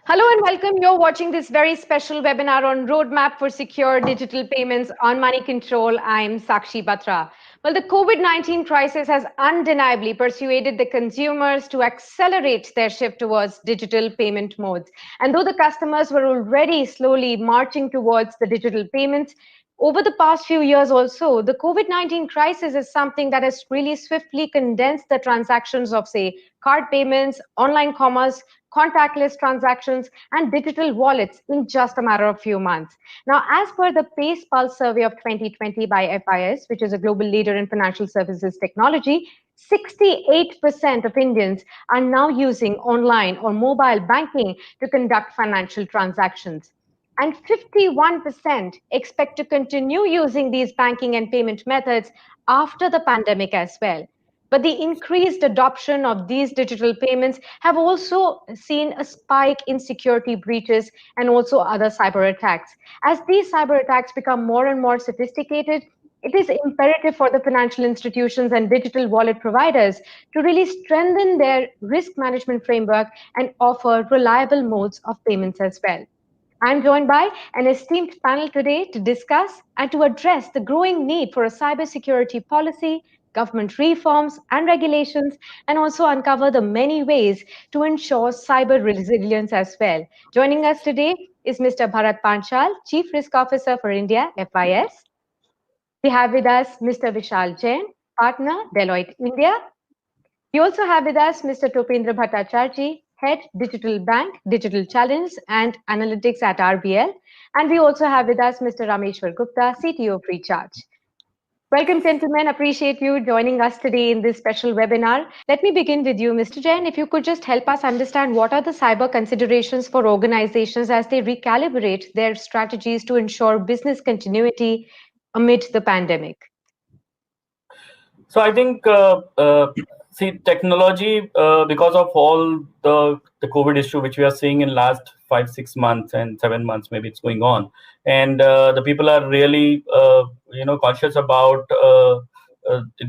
Hello and welcome. You're watching this very special webinar on Roadmap for Secure Digital Payments on Moneycontrol. I'm Sakshi Batra. Well, the COVID-19 crisis has undeniably persuaded the consumers to accelerate their shift towards digital payment modes. And though the customers were already slowly marching towards the digital payments, over the past few years also, the COVID-19 crisis is something that has really swiftly condensed the transactions of, say, card payments, online commerce, contactless transactions, and digital wallets in just a matter of few months. Now, as per the Pace Pulse survey of 2020 by FIS, which is a global leader in financial services technology, 68% of Indians are now using online or mobile banking to conduct financial transactions. And 51% expect to continue using these banking and payment methods after the pandemic as well. But the increased adoption of these digital payments have also seen a spike in security breaches and also other cyber attacks. As these cyber attacks become more and more sophisticated, it is imperative for the financial institutions and digital wallet providers to really strengthen their risk management framework and offer reliable modes of payments as well. I'm joined by an esteemed panel today to discuss and to address the growing need for a cybersecurity policy, government reforms and regulations, and also uncover the many ways to ensure cyber resilience as well. Joining us today is Mr. Bharat Panchal, Chief Risk Officer for India, FIS. We have with us Mr. Vishal Jain, Partner, Deloitte India. We also have with us Mr. Topendra Bhattacharjee, Head Digital Bank, Digital Challenge and Analytics at RBL. And we also have with us Mr. Rameshwar Gupta, CTO of Recharge. Welcome, gentlemen. Appreciate you joining us today in this special webinar. Let me begin with you, Mr. Jain. If you could just help us understand what are the cyber considerations for organizations as they recalibrate their strategies to ensure business continuity amid the pandemic. So I think, see, technology, because of all the COVID issue, which we are seeing in last 5-6 months and 7 months, maybe it's going on. And the people are really, conscious about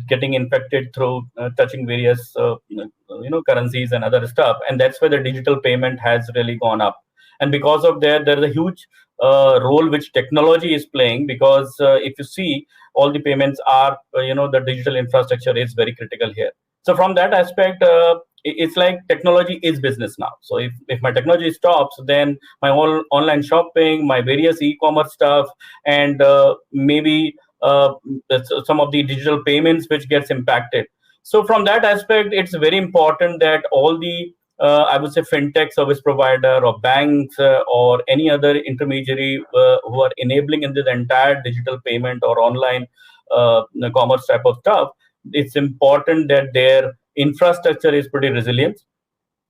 getting infected through touching various, currencies and other stuff. And that's where the digital payment has really gone up. And because of that, there is a huge role which technology is playing, because if you see, all the payments are, the digital infrastructure is very critical here. So from that aspect, it's like technology is business now. So if my technology stops, then my whole online shopping, my various e-commerce stuff, and maybe some of the digital payments which gets impacted. So from that aspect, it's very important that all the I would say fintech service provider or banks or any other intermediary who are enabling in this entire digital payment or online commerce type of stuff, it's important that their infrastructure is pretty resilient.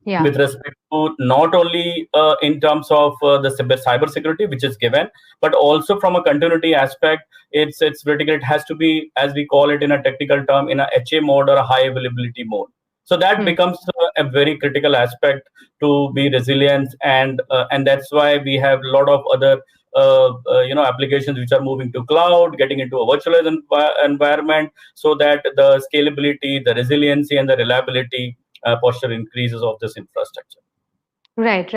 Yeah. With respect to not only in terms of the cyber security, which is given, but also from a continuity aspect, it's critical. It has to be, as we call it in a technical term, in a HA mode or a high availability mode. So that becomes a very critical aspect to be resilient, and that's why we have a lot of other applications which are moving to cloud, getting into a virtualized environment, so that the scalability, the resiliency, and the reliability posture increases of this infrastructure. Right.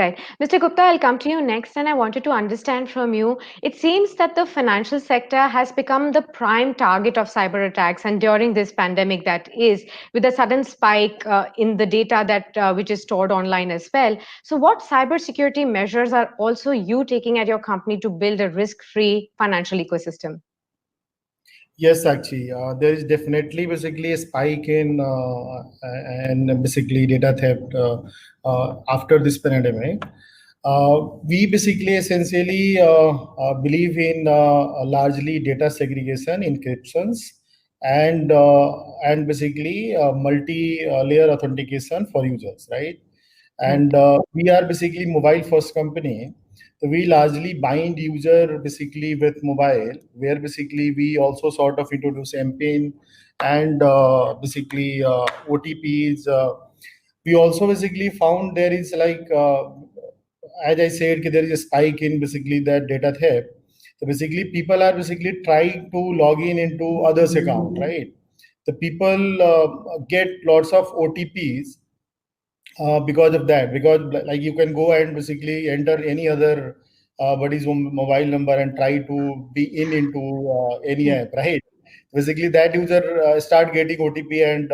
Mr. Gupta, I'll come to you next, and I wanted to understand from you. It seems that the financial sector has become the prime target of cyber attacks, and during this pandemic, that is, with a sudden spike in the data that which is stored online as well. So what cybersecurity measures are also you taking at your company to build a risk-free financial ecosystem? Yes, actually, there is definitely basically a spike in and basically data theft after this pandemic. We basically essentially believe in largely data segregation, encryptions, and basically multi-layer authentication for users, right? And we are basically mobile first company. So we largely bind user basically with mobile, where basically we also sort of introduce MPIN and basically OTPs. We also basically found there is like, as I said, there is a spike in basically that data theft. So basically people are basically trying to log in into others' account, right? The people get lots of OTPs because of that. Because like you can go and basically enter any other buddy's mobile number and try to be into any app, right? Basically, that user start getting OTP and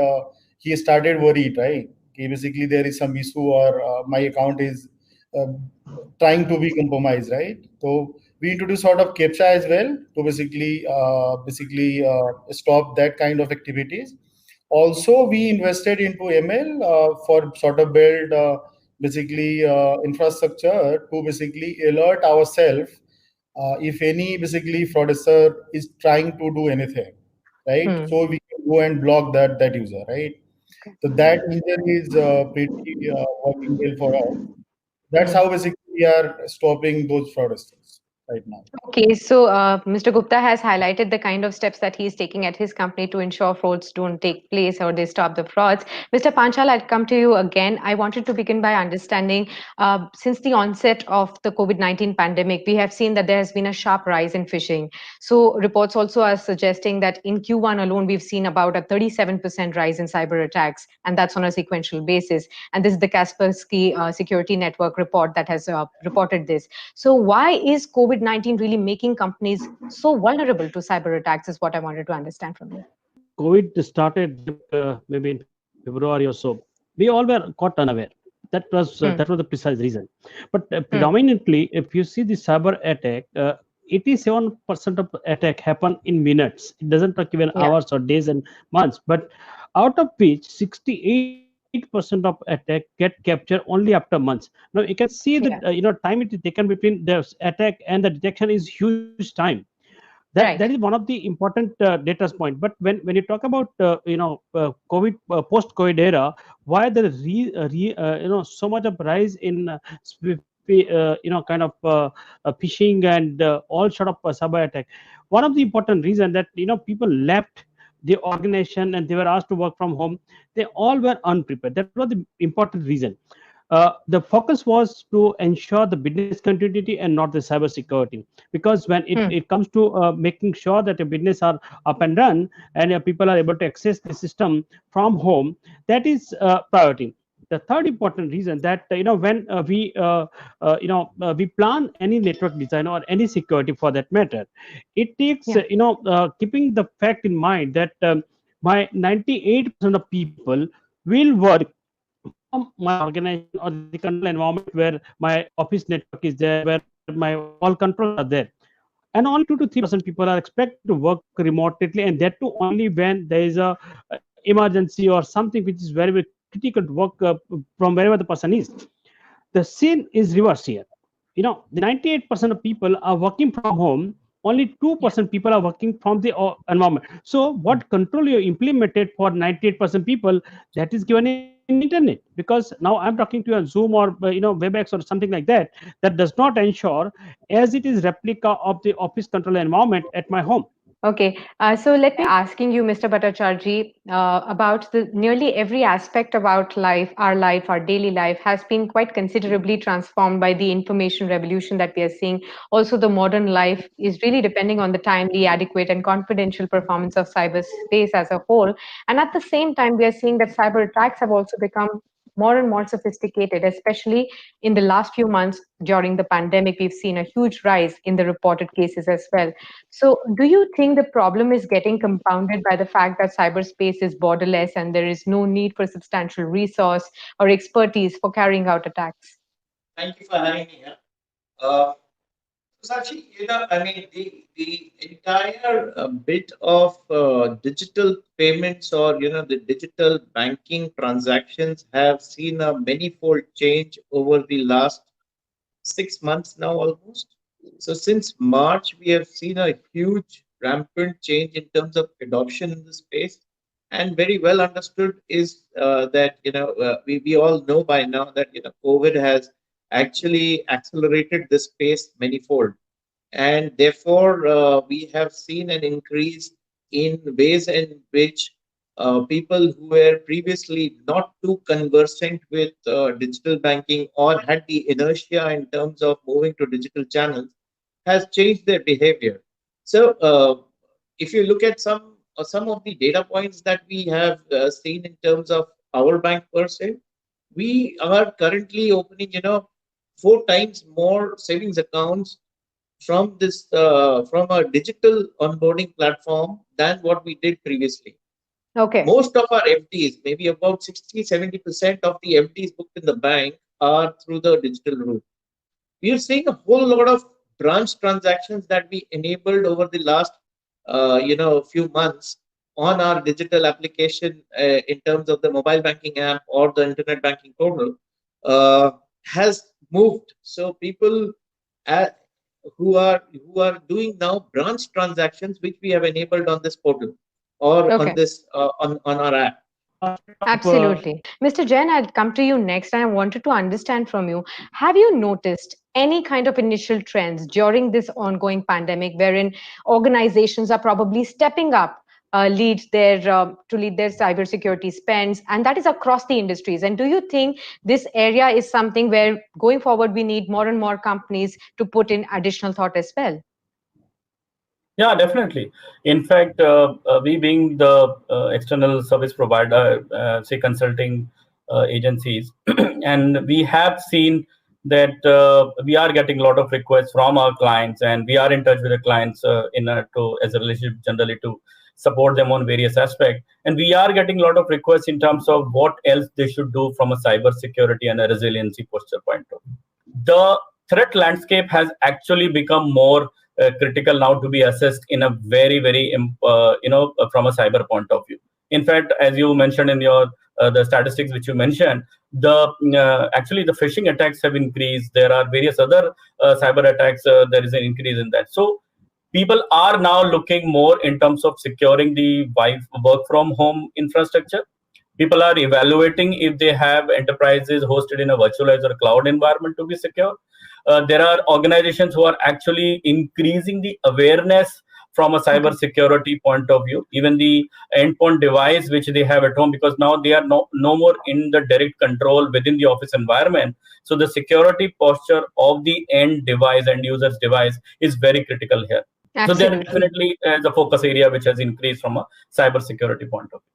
he started worried, right? Okay, basically there is some issue or my account is uh, trying to be compromised, right? So we introduce sort of captcha as well to basically stop that kind of activities. Also, we invested into ML for sort of build infrastructure to basically alert ourselves if any basically fraudster is trying to do anything, right? Hmm. So we can go and block that user, right? So that engine is pretty working well for us. That's Hmm. how basically we are stopping those fraudsters right now. Okay, so Mr. Gupta has highlighted the kind of steps that he's taking at his company to ensure frauds don't take place or they stop the frauds. Mr. Panchal, I'd come to you again. I wanted to begin by understanding since the onset of the COVID-19 pandemic, we have seen that there has been a sharp rise in phishing. So reports also are suggesting that in Q1 alone, we've seen about a 37% rise in cyber attacks, and that's on a sequential basis. And this is the Kaspersky Security Network report that has reported this. So why is COVID-19 really making companies so vulnerable to cyber attacks is what I wanted to understand from you. COVID started maybe in February or so. We all were caught unaware. That Hmm. was the precise reason. But Hmm. predominantly, if you see the cyber attack, 87% of attack happen in minutes. It doesn't take even Yeah. hours or days and months. But out of which 68% of attack get captured only after months. Now you can see that Yeah. time it is taken between the attack and the detection is huge time. That is Right. one of the important data point. But when you talk about COVID post COVID era, why there is so much of rise in kind of phishing and all sort of cyber attack. One of the important reason that people left the organization and they were asked to work from home. They all were unprepared. That was the important reason. The focus was to ensure the business continuity and not the cyber security, because when Hmm. it comes to making sure that your business are up and run and people are able to access the system from home, that is priority. The third important reason that when we plan any network design or any security for that matter, it takes Yeah. keeping the fact in mind that my 98% of people will work from my organization or the control environment where my office network is there, where my all controls are there. And only 2 to 3% people are expected to work remotely, and that too only when there is a emergency or something which is very, very critical to work from wherever the person is. The scene is reversed here. The 98% of people are working from home, only Yeah. 2% people are working from the environment. So what control you implemented for 98% people, that is given in internet, because now I'm talking to you on Zoom or Webex or something like that, that does not ensure as it is replica of the office control environment at my home. Okay, so let me asking you, Mr. Bhattacharjee, about the nearly every aspect about life, our daily life has been quite considerably transformed by the information revolution that we are seeing. Also, the modern life is really depending on the timely, adequate, and confidential performance of cyberspace as a whole. And at the same time, we are seeing that cyber attacks have also become more and more sophisticated, especially in the last few months during the pandemic. We've seen a huge rise in the reported cases as well. So, do you think the problem is getting compounded by the fact that cyberspace is borderless and there is no need for substantial resource or expertise for carrying out attacks? Thank you for having me here. Uh, so actually, I mean, the entire bit of digital payments or the digital banking transactions have seen a manifold change over the last 6 months now almost. So since March, we have seen a huge rampant change in terms of adoption in the space. And very well understood is that we all know by now that COVID has actually accelerated this space manifold, and therefore we have seen an increase in ways in which people who were previously not too conversant with digital banking or had the inertia in terms of moving to digital channels has changed their behavior. So if you look at some of the data points that we have seen in terms of our bank per se, we are currently opening, 4 times more savings accounts from this from a digital onboarding platform than what we did previously. Okay. Most of our FDs, maybe about 60-70% of the FDs booked in the bank are through the digital route. We are seeing a whole lot of branch transactions that we enabled over the last few months on our digital application in terms of the mobile banking app or the internet banking portal has moved. So people uh, who are doing now branch transactions, which we have enabled on this portal or on Okay. this on our app. Absolutely. Mr. Jain, I'll come to you next, and I wanted to understand from you, have you noticed any kind of initial trends during this ongoing pandemic wherein organizations are probably stepping up to lead their cybersecurity spends, and that is across the industries? And do you think this area is something where going forward we need more and more companies to put in additional thought as well? Yeah, definitely. In fact, we being the external service provider, say consulting agencies, and we have seen that we are getting a lot of requests from our clients, and we are in touch with the clients as a relationship generally to support them on various aspects. And we are getting a lot of requests in terms of what else they should do from a cyber security and a resiliency posture point of view. The threat landscape has actually become more critical now to be assessed in a very from a cyber point of view. In fact, as you mentioned in your the statistics which you mentioned, the actually the phishing attacks have increased. There are various other cyber attacks. There is an increase in that. So people are now looking more in terms of securing the work from home infrastructure. People are evaluating if they have enterprises hosted in a virtualized or cloud environment to be secure. There are organizations who are actually increasing the awareness from a cyber security point of view, even the endpoint device which they have at home, because now they are no more in the direct control within the office environment. So the security posture of the end user's device is very critical here. So that Absolutely. definitely is a focus area which has increased from a cyber security point of view.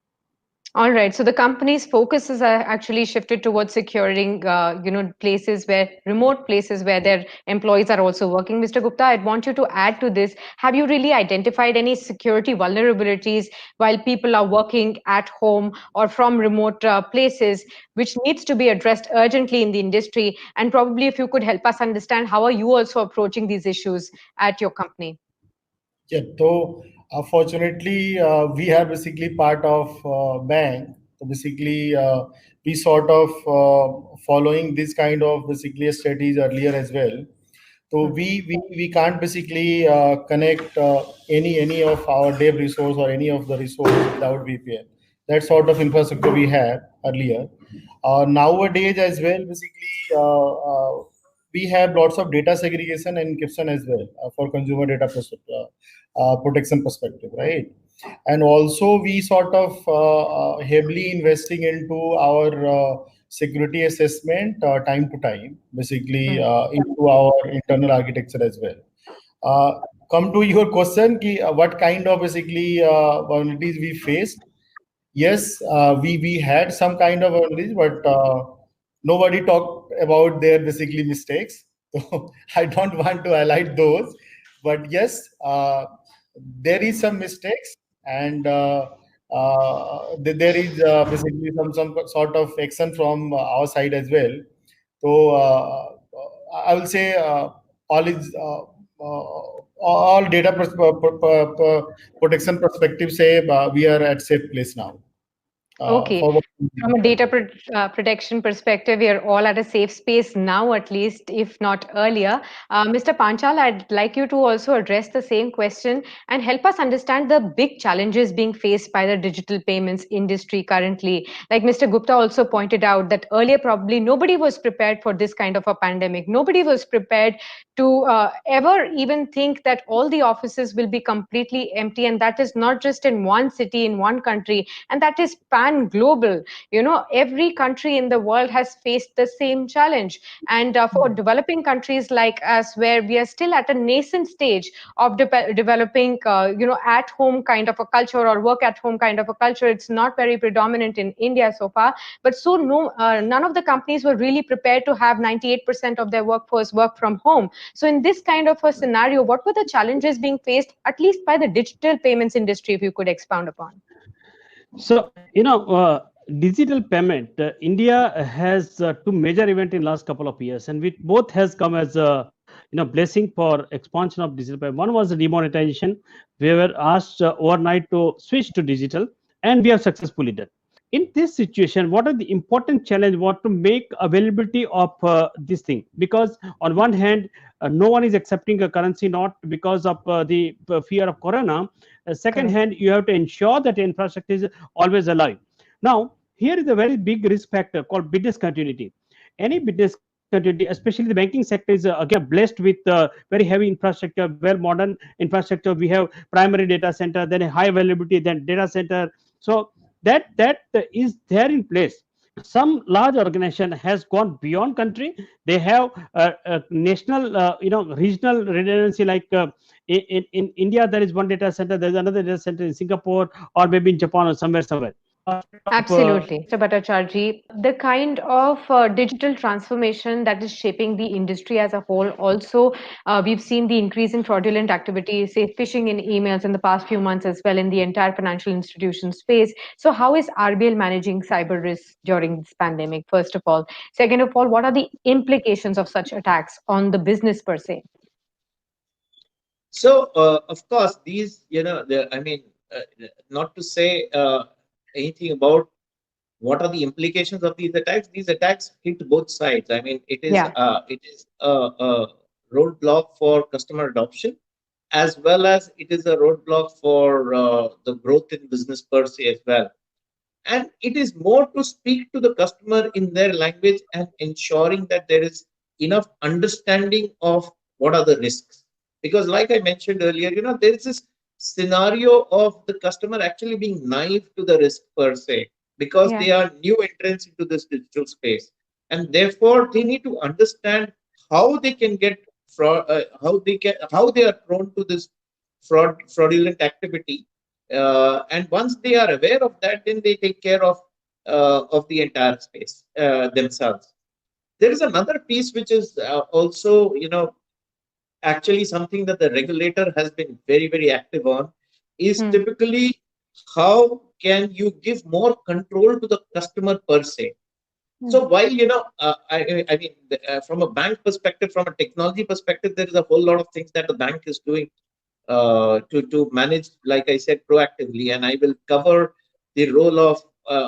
All right. So the company's focuses are actually shifted towards securing, remote places where their employees are also working. Mr. Gupta, I'd want you to add to this. Have you really identified any security vulnerabilities while people are working at home or from remote places, which needs to be addressed urgently in the industry? And probably if you could help us understand, how are you also approaching these issues at your company? Yeah, so fortunately, we are basically part of bank. So basically, we sort of following this kind of basically studies earlier as well. So we can't basically connect any of our dev resource or any of the resource without VPN. That sort of infrastructure we had earlier. Nowadays as well, basically we have lots of data segregation and encryption as well for consumer data protection perspective, right? And also we sort of heavily investing into our security assessment time to time, basically into our internal architecture as well. Come to your question, what kind of basically vulnerabilities we faced. Yes, we had some kind of vulnerabilities, but nobody talked about their basically mistakes. So I don't want to highlight those, but yes, there is some mistakes, and there is basically some sort of action from our side as well. So I will say all is all data protection perspective say we are at safe place now. Okay. From a data protection perspective, we are all at a safe space now, at least, if not earlier. Mr. Panchal, I'd like you to also address the same question and help us understand the big challenges being faced by the digital payments industry currently. Like Mr. Gupta also pointed out that earlier probably nobody was prepared for this kind of a pandemic. Nobody was prepared to ever even think that all the offices will be completely empty, and that is not just in one city, in one country, and that is pan global. every country in the world has faced the same challenge. And for developing countries like us, where we are still at a nascent stage of developing, at home kind of a culture or work at home kind of a culture, it's not very predominant in India so far. But so none of the companies were really prepared to have 98% of their workforce work from home. So in this kind of a scenario, what were the challenges being faced, at least by the digital payments industry, if you could expound upon? So, digital payment, India has two major events in last couple of years, and which both has come as a blessing for expansion of digital payment. One was the demonetization. We were asked overnight to switch to digital, and we have successfully done. In this situation, what are the important challenge? What to make availability of this thing? Because on one hand, no one is accepting a currency not because of the fear of corona. Second hand, you have to ensure that the infrastructure is always alive. Now, here is a very big risk factor called business continuity. Any business continuity, especially the banking sector, is again blessed with very heavy infrastructure, well modern infrastructure. We have primary data center, then a high availability, then data center. So that is there in place. Some large organization has gone beyond country. They have national, regional redundancy. Like in India, there is one data center. There's another data center in Singapore, or maybe in Japan, or somewhere. Absolutely. Mr. Bhattacharjee, the kind of digital transformation that is shaping the industry as a whole, also, we've seen the increase in fraudulent activity, say phishing in emails in the past few months as well in the entire financial institution space. So how is RBL managing cyber risks during this pandemic, first of all? Second of all, what are the implications of such attacks on the business per se? So, of course, these, not to say anything about what are the implications of these attacks. These attacks hit both sides. I mean, it is a roadblock for customer adoption, as well as it is a roadblock for the growth in business per se as well. And it is more to speak to the customer in their language and ensuring that there is enough understanding of what are the risks. Because like I mentioned earlier, there is this scenario of the customer actually being naive to the risk per se, because they are new entrants into this digital space, and therefore they need to understand how they can get fraud, how they are prone to this fraudulent activity, and once they are aware of that, then they take care of the entire space themselves. There is another piece which is also actually something that the regulator has been very, very active on, is typically how can you give more control to the customer per se. So while, I mean, from a bank perspective, from a technology perspective, there is a whole lot of things that the bank is doing to manage, like I said, proactively. And I will cover the role of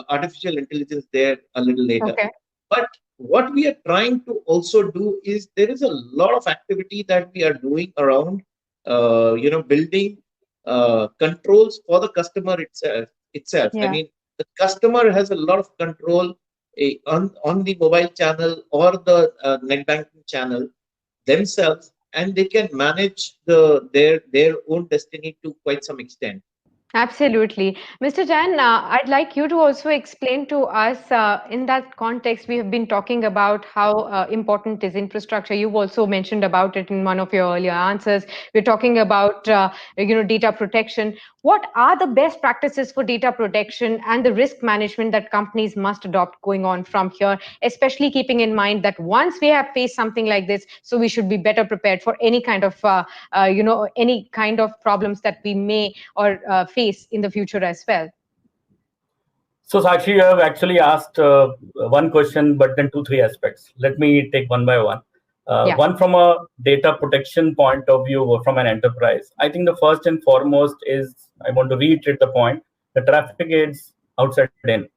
artificial intelligence there a little later. Okay. But what we are trying to also do is there is a lot of activity that we are doing around, building controls for the customer itself. I mean, the customer has a lot of control on the mobile channel or the net banking channel themselves, and they can manage their own destiny to quite some extent. Absolutely. Mr. Jain, I'd like you to also explain to us in that context. We have been talking about how important is infrastructure. You've also mentioned about it in one of your earlier answers. We're talking about data protection. What are the best practices for data protection and the risk management that companies must adopt going on from here, especially keeping in mind that once we have faced something like this, so we should be better prepared for any kind of any kind of problems that we may or face in the future as well? So Sakshi, you have actually asked one question, but then 2-3 aspects. Let me take one by one. One from a data protection point of view or from an enterprise. I think the first and foremost is, I want to reiterate the point, the traffic is outside in.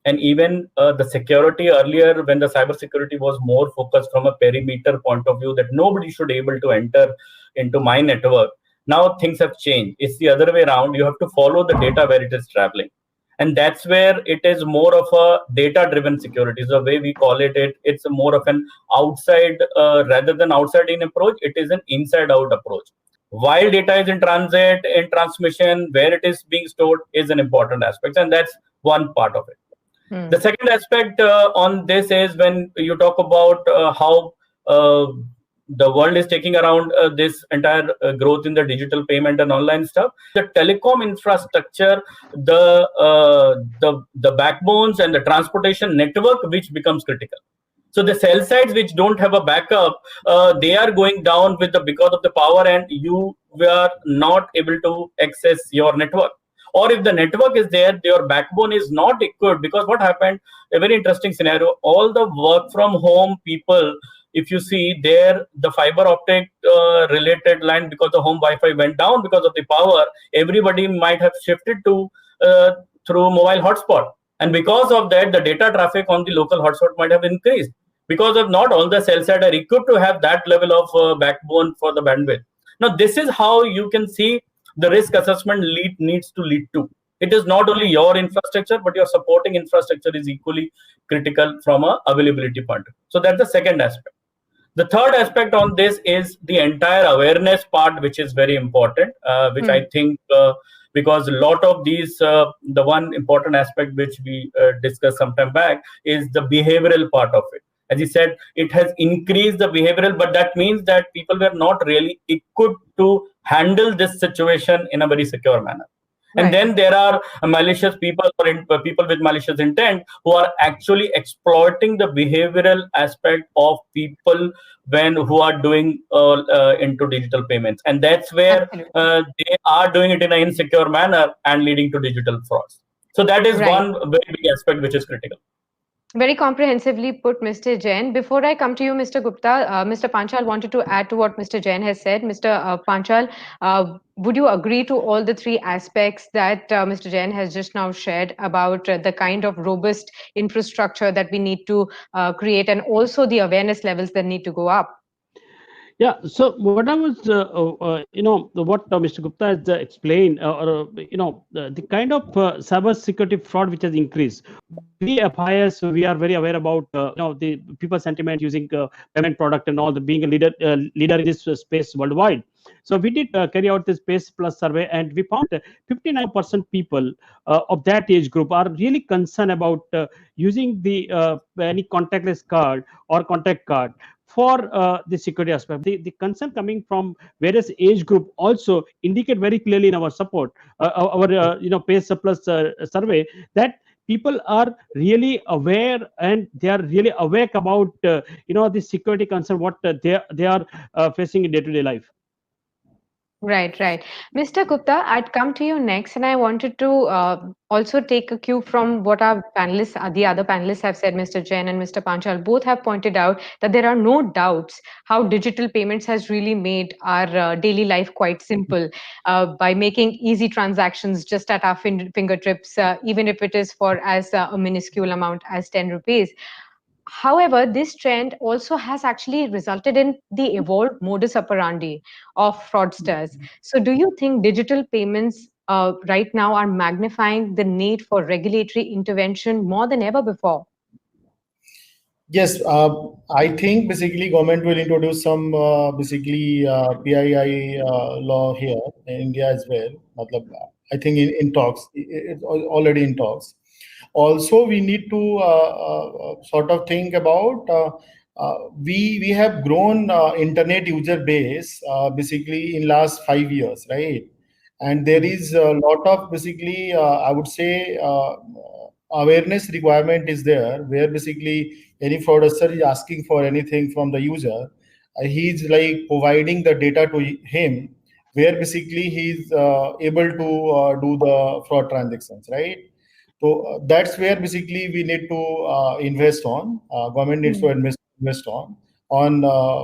And even the security earlier, when the cybersecurity was more focused from a perimeter point of view, that nobody should be able to enter into my network. Now things have changed. It's the other way around. You have to follow the data where it is traveling. And that's where it is more of a data-driven security. So the way we call it, it's more of an outside, rather than outside-in approach, it is an inside-out approach. While data is in transit, in transmission, where it is being stored is an important aspect. And that's one part of it. The second aspect on this is when you talk about how the world is taking around this entire growth in the digital payment and online stuff. The telecom infrastructure, the backbones and the transportation network, which becomes critical. So the cell sites which don't have a backup, they are going down because of the power, and you were not able to access your network. Or if the network is there, your backbone is not equipped. Because what happened, a very interesting scenario, all the work from home people, if you see there, the fiber optic related line, because the home Wi-Fi went down because of the power, everybody might have shifted to through mobile hotspot. And because of that, the data traffic on the local hotspot might have increased, because of not all the cell sites are equipped to have that level of backbone for the bandwidth. Now, this is how you can see the risk assessment needs to lead to. It is not only your infrastructure, but your supporting infrastructure is equally critical from a availability point of view. So that's the second aspect. The third aspect on this is the entire awareness part, which is very important, which I think because a lot of these, the one important aspect which we discussed some time back is the behavioral part of it. As you said, it has increased the behavioral, but that means that people were not really equipped to handle this situation in a very secure manner. And then there are malicious people or people with malicious intent who are actually exploiting the behavioral aspect of people who are doing into digital payments. And that's where they are doing it in an insecure manner and leading to digital frauds. So that is one very big aspect which is critical. Very comprehensively put, Mr. Jain. Before I come to you, Mr. Gupta, Mr. Panchal wanted to add to what Mr. Jain has said. Mr. Panchal, would you agree to all the three aspects that Mr. Jain has just now shared about the kind of robust infrastructure that we need to create, and also the awareness levels that need to go up? Yeah. So what I was, what Mr. Gupta has explained, the kind of cybersecurity fraud which has increased. We FIS, we are very aware about the people sentiment using payment product and all, being a leader in this space worldwide. So we did carry out this Space Plus survey, and we found 59% people of that age group are really concerned about using the any contactless card or contact card for the security aspect. The concern coming from various age group also indicate very clearly in our support, our Space Plus survey, that people are really aware and they are really awake about the security concern what they are facing in day-to-day life. Right. Mr. Gupta, I'd come to you next, and I wanted to also take a cue from what our panelists, the other panelists have said. Mr. Jain and Mr. Panchal both have pointed out that there are no doubts how digital payments has really made our daily life quite simple by making easy transactions just at our fingertips, even if it is for as a minuscule amount as 10 rupees. However, this trend also has actually resulted in the evolved modus operandi of fraudsters. So, do you think digital payments right now are magnifying the need for regulatory intervention more than ever before? Yes, I think basically government will introduce some PII law here in India as well. I think in talks, it's already in talks. Also, we need to sort of think about we have grown internet user base basically in last 5 years, right? And there is a lot of basically I would say awareness requirement is there, where basically any fraudster is asking for anything from the user, he's like providing the data to him, where basically he's able to do the fraud transactions, right? So that's where basically we need to invest on. Government needs to invest on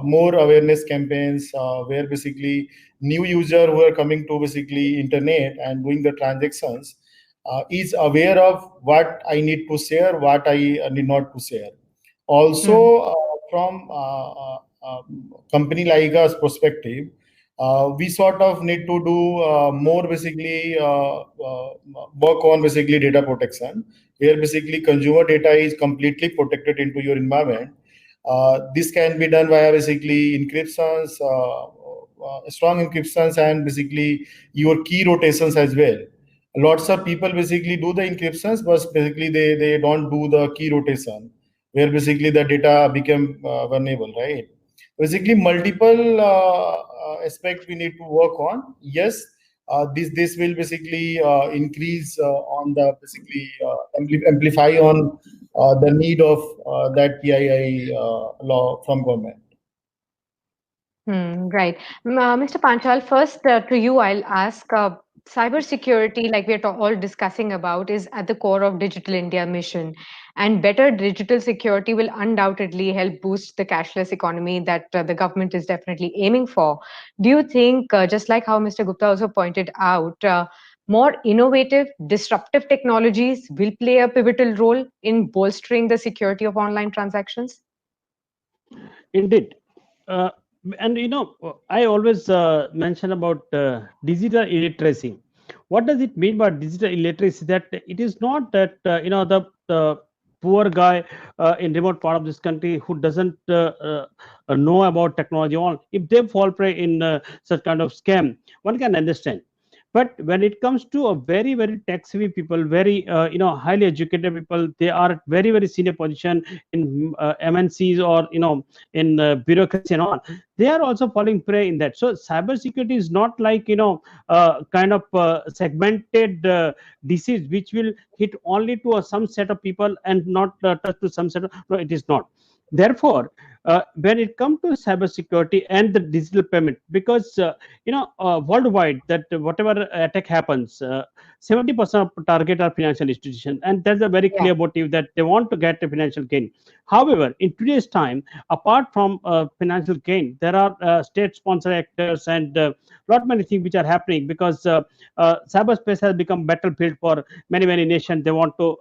more awareness campaigns where basically new user who are coming to basically internet and doing the transactions is aware of what I need to share, what I need not to share. Also, from company like us perspective, we sort of need to do more basically work on basically data protection, where basically consumer data is completely protected into your environment. This can be done via basically encryptions, strong encryptions, and basically your key rotations as well. Lots of people basically do the encryptions, but basically they don't do the key rotation, where basically the data become vulnerable, right? Basically, multiple aspect we need to work on. Yes, this will basically increase on the basically amplify on the need of that PII law from government. Right. Mr. Panchal, first to you, I'll ask cybersecurity, like we're all discussing about, is at the core of Digital India mission. And better digital security will undoubtedly help boost the cashless economy that the government is definitely aiming for. Do you think, just like how Mr. Gupta also pointed out, more innovative, disruptive technologies will play a pivotal role in bolstering the security of online transactions? Indeed. Uh, and I always mention about digital illiteracy. What does it mean by digital illiteracy? That it is not that the poor guy in remote part of this country who doesn't know about technology. All if they fall prey in such kind of scam, one can understand. But when it comes to a very tech savvy people, very highly educated people, they are at very senior position in MNCs or in bureaucracy and all. They are also falling prey in that. So cybersecurity is not like kind of segmented disease which will hit only to some set of people and not touch to some set of. No, it is not. Therefore, when it comes to cybersecurity and the digital payment, because worldwide that whatever attack happens, 70% of target are financial institutions, and there's a very clear motive that they want to get a financial gain. However, in today's time, apart from financial gain, there are state-sponsored actors and lot many things which are happening because cyberspace has become battlefield for many nations. They want to,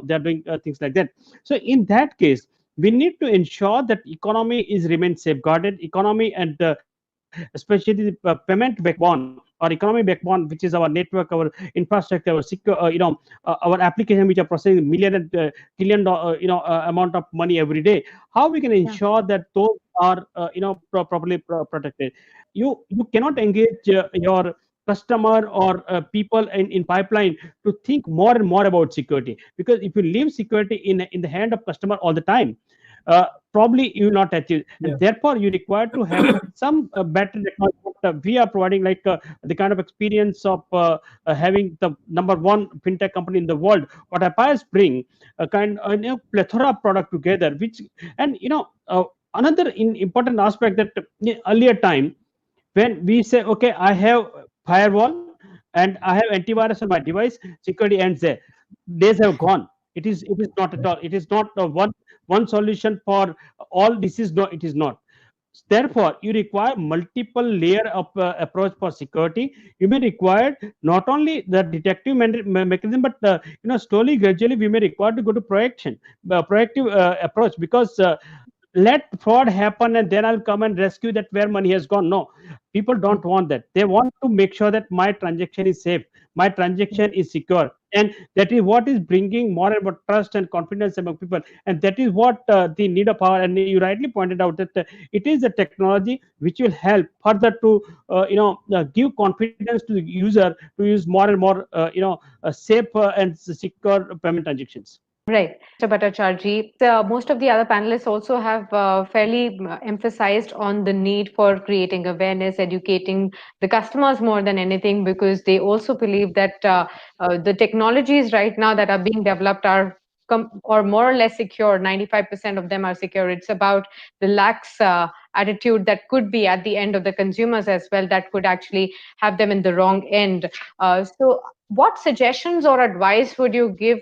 they're doing things like that. So in that case, we need to ensure that economy is remain safeguarded. Economy and especially the payment backbone or economy backbone, which is our network, our infrastructure, our secure, our application which are processing million and trillion amount of money every day. How we can ensure that those are properly protected? You cannot engage your customer or people in pipeline to think more and more about security, because if you leave security in the hand of customer all the time, probably you will not achieve, and therefore you require to have some better technology. We are providing like the kind of experience of having the number one fintech company in the world. What FIS bring a kind plethora of product together, which and another important aspect that earlier time when we say, okay, I have firewall and I have antivirus on my device, security ends there. Days have gone. It is not at all. It is not one solution for all. This is no. It is not. Therefore, you require multiple layer of approach for security. You may require not only the detective mechanism, but slowly, gradually, we may require to go to proactive approach, because let fraud happen and then I'll come and rescue that where money has gone. No, people don't want that. They want to make sure that my transaction is safe, my transaction is secure, and that is what is bringing more and more trust and confidence among people. And that is what the need of our. And you rightly pointed out that it is the technology which will help further to give confidence to the user to use more and more safe and secure payment transactions. Right, Mr. Bhattacharjee. Most of the other panelists also have fairly emphasized on the need for creating awareness, educating the customers more than anything, because they also believe that the technologies right now that are being developed are or more or less secure. 95% of them are secure. It's about the lax attitude that could be at the end of the consumers as well, that could actually have them in the wrong end. So what suggestions or advice would you give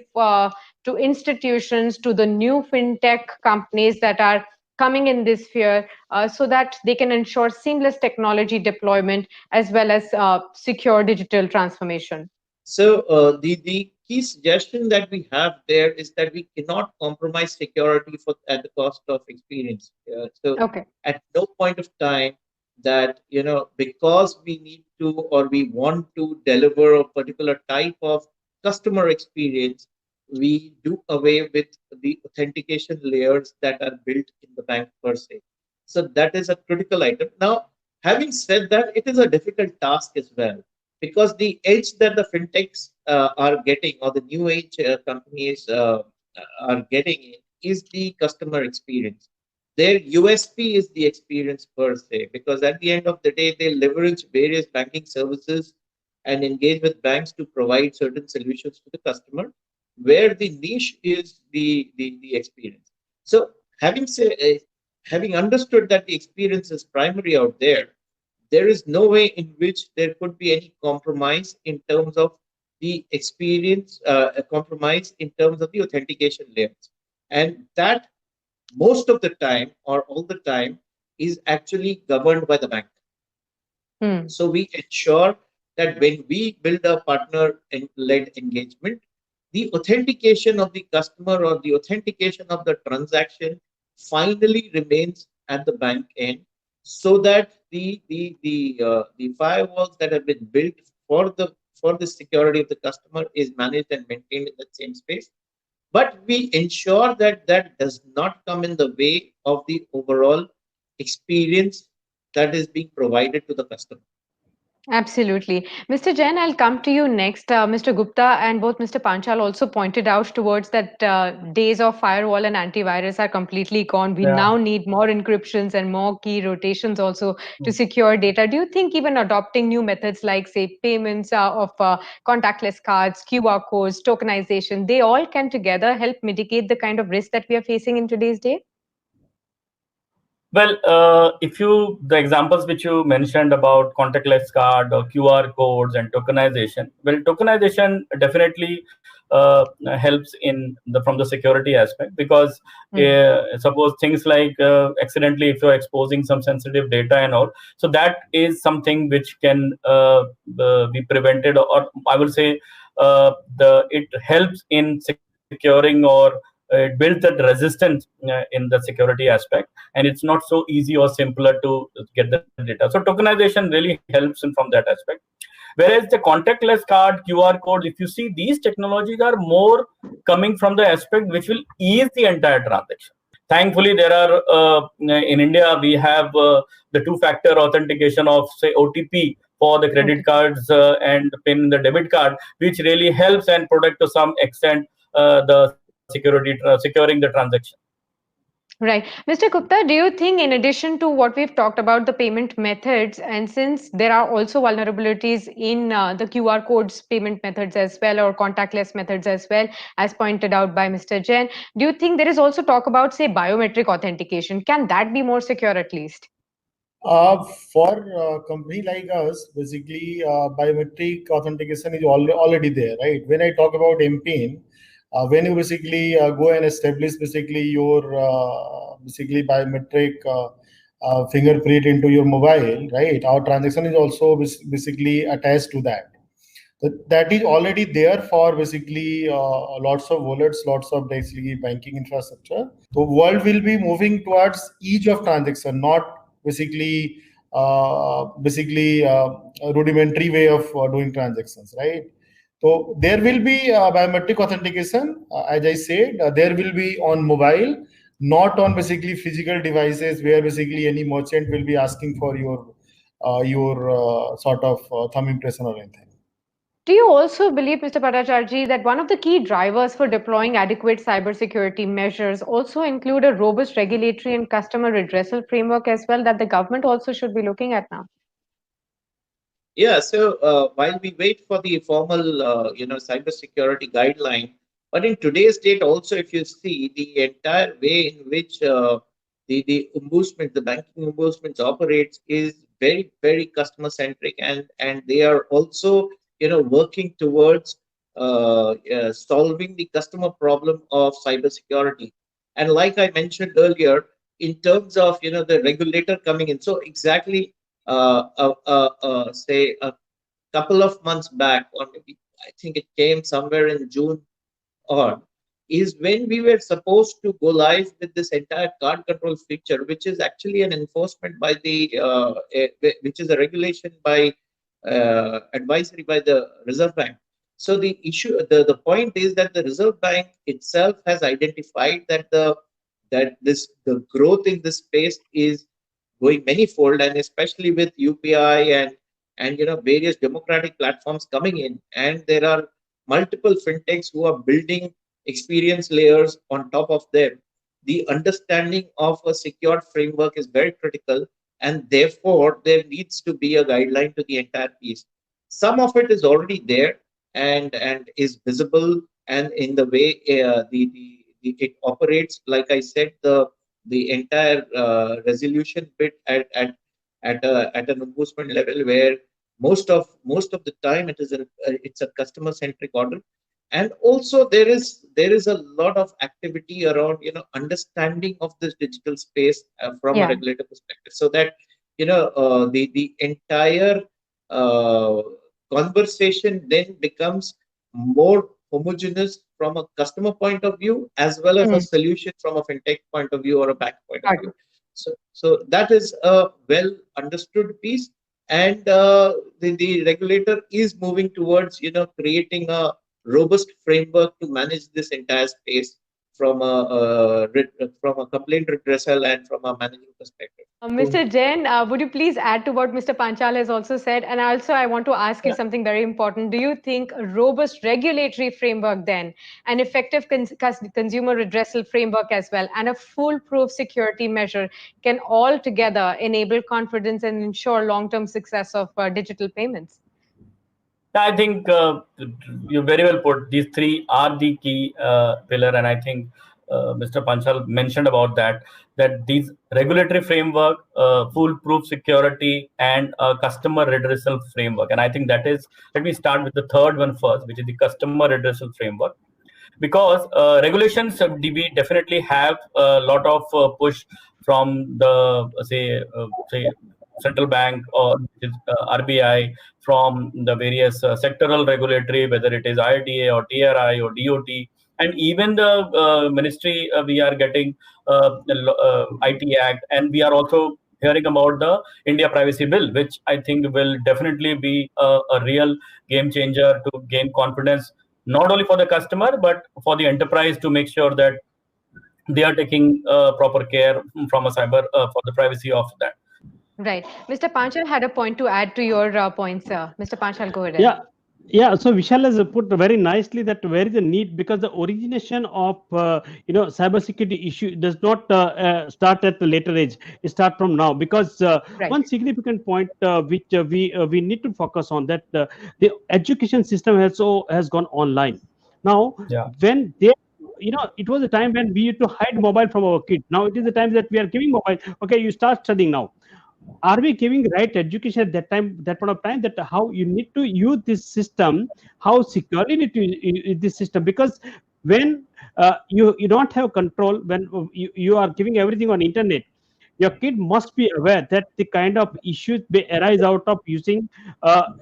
to institutions, to the new fintech companies that are coming in this sphere, so that they can ensure seamless technology deployment as well as secure digital transformation? So the key suggestion that we have there is that we cannot compromise security at the cost of experience. Okay. At no point of time that because we need to or we want to deliver a particular type of customer experience, we do away with the authentication layers that are built in the bank per se. So that is a critical item. Now, having said that, it is a difficult task as well, because the edge that the fintechs are getting, or the new age companies are getting in, is the customer experience. Their USP is the experience per se, because at the end of the day, they leverage various banking services and engage with banks to provide certain solutions to the customer, where the niche is the experience. So having understood that the experience is primary out there is no way in which there could be any compromise in terms of the experience, a compromise in terms of the authentication layers. And that most of the time or all the time is actually governed by the bank. So we ensure that when we build a partner-led engagement, the authentication of the customer or the authentication of the transaction finally remains at the bank end, so that the firewalls that have been built for the security of the customer is managed and maintained in that same space. But we ensure that that does not come in the way of the overall experience that is being provided to the customer. Absolutely. Mr. Jain, I'll come to you next. Mr. Gupta and both Mr. Panchal also pointed out towards that days of firewall and antivirus are completely gone. We Yeah. now need more encryptions and more key rotations also to secure data. Do you think even adopting new methods like, say, payments of contactless cards, QR codes, tokenization, they all can together help mitigate the kind of risk that we are facing in today's day? Well, the examples which you mentioned about contactless card or QR codes and tokenization, well, tokenization definitely helps from the security aspect, because suppose things like accidentally, if you're exposing some sensitive data and all, so that is something which can be prevented, or I would say it helps in securing, or it builds that resistance in the security aspect, and it's not so easy or simpler to get the data. So tokenization really helps in from that aspect. Whereas the contactless card, QR code, if you see, these technologies are more coming from the aspect which will ease the entire transaction. Thankfully, there are in India, we have the two-factor authentication of, say, OTP for the credit cards and PIN in the debit card, which really helps and protect to some extent the securing the transaction. Right. Mr. Gupta, do you think, in addition to what we've talked about the payment methods, and since there are also vulnerabilities in the QR codes payment methods as well, or contactless methods as well, as pointed out by Mr. Jain, do you think there is also talk about, say, biometric authentication? Can that be more secure at least? For a company like us, basically, biometric authentication is already there, right? When I talk about MPIN, when you basically go and establish basically your basically biometric fingerprint into your mobile, right? Our transaction is also basically attached to that. That is already there for basically lots of wallets, lots of basically banking infrastructure. The world will be moving towards ease of transaction, not basically a rudimentary way of doing transactions, right? So there will be biometric authentication, as I said, there will be on mobile, not on basically physical devices, where basically any merchant will be asking for your sort of thumb impression or anything. Do you also believe, Mr. Bhattacharjee, that one of the key drivers for deploying adequate cybersecurity measures also include a robust regulatory and customer redressal framework as well, that the government also should be looking at now? Yeah, so while we wait for the formal, cybersecurity guideline, but in today's date also, if you see the entire way in which the ombudsman, the banking ombudsman operates, is very, very customer centric, and they are also, working towards solving the customer problem of cybersecurity. And like I mentioned earlier, in terms of the regulator coming in, so exactly say a couple of months back, or maybe I think it came somewhere in June, or is when we were supposed to go live with this entire card control feature, which is actually an enforcement by which is a regulation by advisory by the Reserve Bank. So the the point is that the Reserve Bank itself has identified that the growth in this space is going manifold, and especially with UPI and various democratic platforms coming in, and there are multiple fintechs who are building experience layers on top of them, the understanding of a secured framework is very critical, and therefore there needs to be a guideline to the entire piece. Some of it is already there and is visible, and in the way it operates, like I said, the entire resolution bit at an ombudsman level, where most of the time it's a customer centric order. And also there is a lot of activity around understanding of this digital space from a Yeah. regulator perspective, so that the entire uh, conversation then becomes more homogeneous from a customer point of view, as well as a Mm. solution from a fintech point of view or a bank point of Got view. it. So that is a well understood piece, and the regulator is moving towards creating a robust framework to manage this entire space from a complaint redressal and from a managing perspective. Mr. Jain, would you please add to what Mr. Panchal has also said? And also, I want to ask you something very important. Do you think a robust regulatory framework, then, an effective consumer redressal framework as well, and a foolproof security measure can all together enable confidence and ensure long-term success of digital payments? I think you very well put. These three are the key pillar, and I think Mr. Panchal mentioned about that these regulatory framework, foolproof security, and customer redressal framework. And I think that is. Let me start with the third one first, which is the customer redressal framework, because regulations we definitely have a lot of push from the say central bank or RBI, from the various sectoral regulatory, whether it is IDA or TRI or DOT, and even the ministry. We are getting the IT Act, and we are also hearing about the India Privacy Bill, which I think will definitely be a real game changer to gain confidence, not only for the customer but for the enterprise, to make sure that they are taking proper care from a cyber for the privacy of that. Right. Mr. Panchal had a point to add to your points, sir. Mr. Panchal, go ahead. Yeah, yeah. So Vishal has put very nicely that where is the need, because the origination of cybersecurity issue does not start at the later age. It start from now, because Right. one significant point which we need to focus on, that the education system has gone online now. Yeah. When they it was a time when we used to hide mobile from our kids. Now it is the time that we are giving mobile. Okay, you start studying now. Are we giving right education at that time, that point of time, that how you need to use this system, how securely you need to use this system? Because when you don't have control, when you are giving everything on internet, your kid must be aware that the kind of issues may arise out of using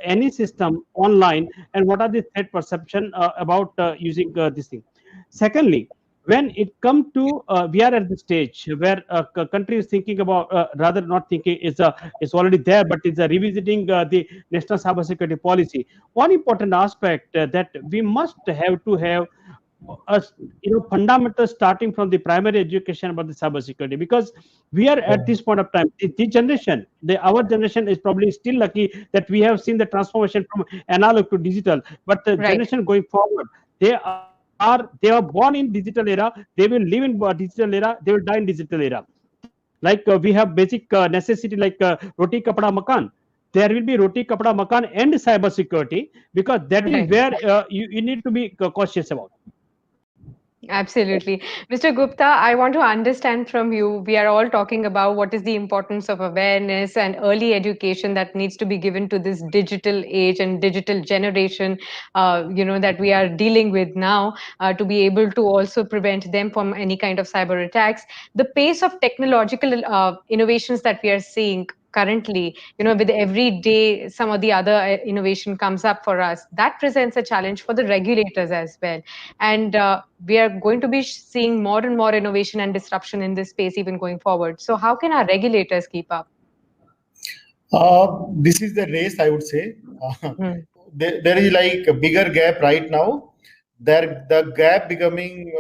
any system online, and what are the threat perception about using this thing. Secondly, when it comes to we are at the stage where country is thinking about, rather not thinking, is already there, but is revisiting the national cybersecurity policy. One important aspect that we must have to have a fundamental starting from the primary education about the cybersecurity, because we are at this point of time, the generation, our generation is probably still lucky that we have seen the transformation from analog to digital, but the Right. generation going forward, they are born in digital era, they will live in digital era, they will die in digital era. Like we have basic necessity like roti kapda makan. There will be roti kapda makan and cyber security, because that is Right. where you need to be cautious about. Absolutely. Mr. Gupta, I want to understand from you. We are all talking about what is the importance of awareness and early education that needs to be given to this digital age and digital generation, that we are dealing with now, to be able to also prevent them from any kind of cyber attacks. The pace of technological innovations that we are seeing currently, with every day some of the other innovation comes up for us, that presents a challenge for the regulators as well. And we are going to be seeing more and more innovation and disruption in this space even going forward. So how can our regulators keep up? This is the race, I would say. Hmm. There is like a bigger gap right now. The gap becoming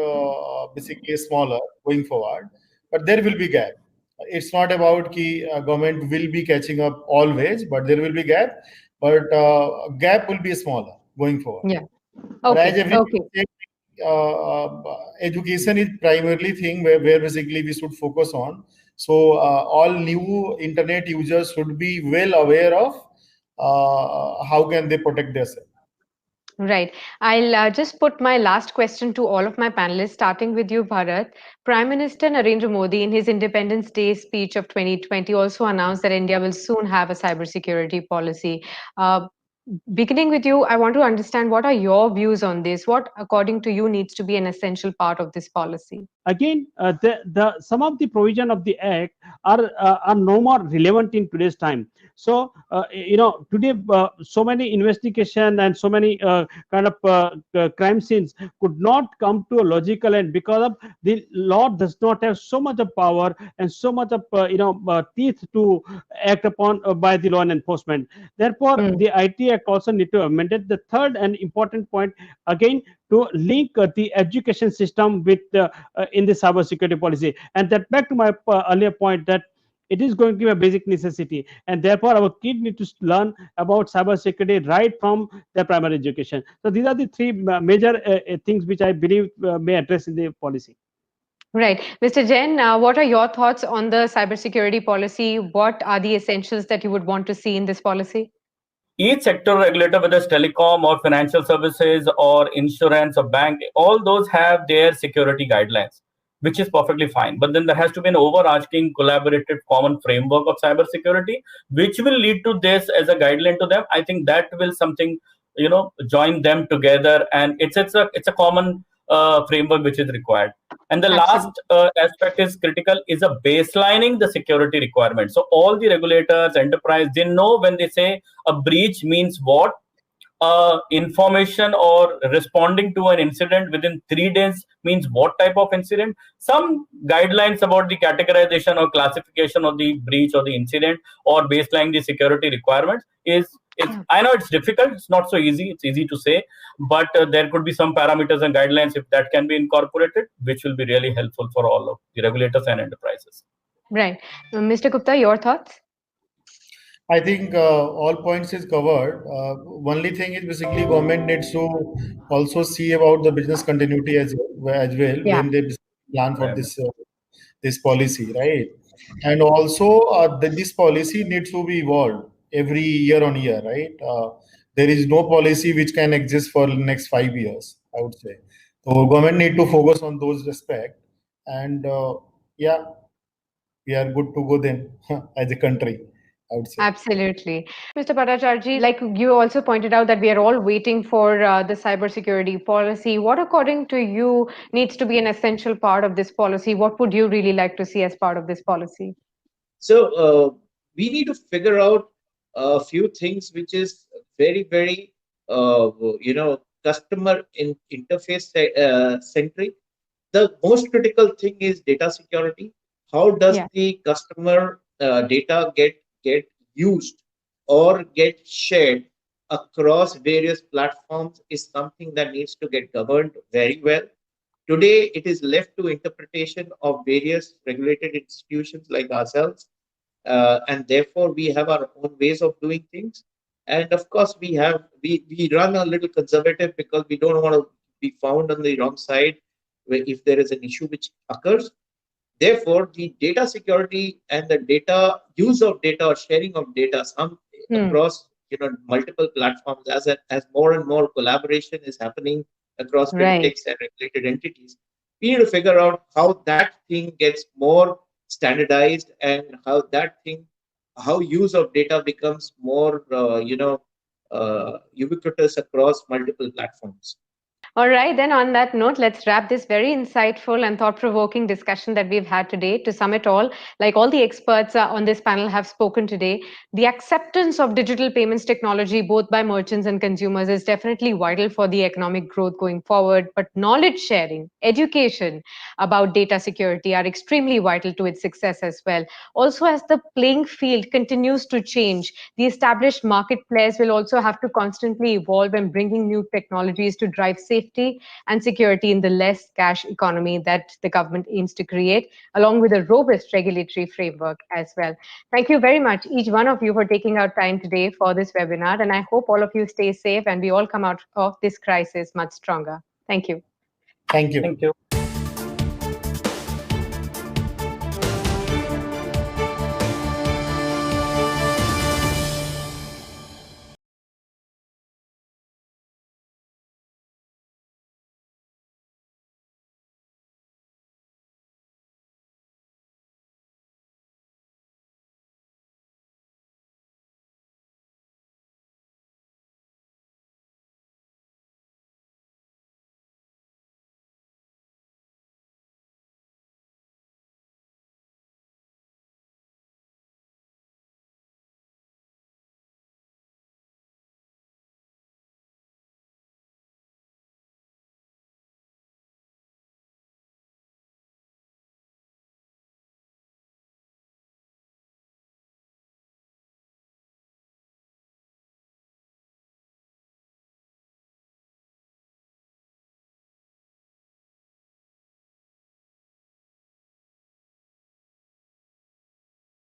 basically smaller going forward, but there will be gap. It's not about ki government will be catching up always, but there will be gap. But gap will be smaller going forward. Yeah. But as Okay, everybody okay. said, education is primarily thing where basically we should focus on. So all new internet users should be well aware of how can they protect themselves. Right. I'll just put my last question to all of my panelists, starting with you, Bharat. Prime Minister Narendra Modi, in his Independence Day speech of 2020, also announced that India will soon have a cybersecurity policy. Uh, Beginning with you, I want to understand what are your views on this? What, according to you, needs to be an essential part of this policy? Again, the some of the provision of the act are no more relevant in today's time. So today so many investigation and so many kind of crime scenes could not come to a logical end because of the law does not have so much of power and so much of teeth to act upon by the law enforcement. Therefore, Hmm. the IT Act also need to amend it. The third and important point, again, to link the education system with in the cybersecurity policy. And that back to my earlier point that it is going to be a basic necessity, and therefore our kids need to learn about cybersecurity right from their primary education. So these are the three major things which I believe may address in the policy. Right. Mr. Jain, what are your thoughts on the cybersecurity policy? What are the essentials that you would want to see in this policy? Each sector regulator, whether it's telecom or financial services or insurance or bank, all those have their security guidelines, which is perfectly fine. But then there has to be an overarching collaborative common framework of cybersecurity, which will lead to this as a guideline to them. I think that will something, join them together, and it's a common framework which is required. And the last Absolutely. aspect is critical is a baselining the security requirement. So all the regulators, enterprise, they know when they say a breach means what, information or responding to an incident within 3 days means what type of incident. Some guidelines about the categorization or classification of the breach or the incident or baseline the security requirements is Yeah. I know it's difficult, it's not so easy, it's easy to say, but there could be some parameters and guidelines if that can be incorporated, which will be really helpful for all of the regulators and enterprises. Right. Mr. Gupta, your thoughts? I think all points is covered. Only thing is basically government needs to also see about the business continuity as well Yeah. when they plan for Right. this policy, right? And also this policy needs to be evolved every year on year, right? There is no policy which can exist for the next 5 years, I would say. So government need to focus on those aspects, and yeah, we are good to go then as a country, I would say. Absolutely. Mr. Bhattacharjee, like you also pointed out that we are all waiting for the cybersecurity policy. What, according to you, needs to be an essential part of this policy? What would you really like to see as part of this policy? So we need to figure out a few things which is very, very, customer interface centric. The most critical thing is data security. How does Yeah. the customer data get used or get shared across various platforms is something that needs to get governed very well. Today, it is left to interpretation of various regulated institutions like ourselves, and therefore we have our own ways of doing things. And of course, we run a little conservative because we don't want to be found on the wrong side if there is an issue which occurs. Therefore, the data security and the data use of data or sharing of data some Hmm. across multiple platforms as more and more collaboration is happening across Right. fintechs and regulated entities. We need to figure out how that thing gets more standardized and how use of data becomes more ubiquitous across multiple platforms. All right, then on that note, let's wrap this very insightful and thought provoking discussion that we've had today. To sum it all, like all the experts on this panel have spoken today, the acceptance of digital payments technology, both by merchants and consumers, is definitely vital for the economic growth going forward. But knowledge sharing, education about data security are extremely vital to its success as well. Also, as the playing field continues to change, the established market players will also have to constantly evolve and bringing new technologies to drive safer safety and security in the less cash economy that the government aims to create, along with a robust regulatory framework as well. Thank you very much, each one of you, for taking out time today for this webinar. And I hope all of you stay safe and we all come out of this crisis much stronger. Thank you. Thank you. Thank you.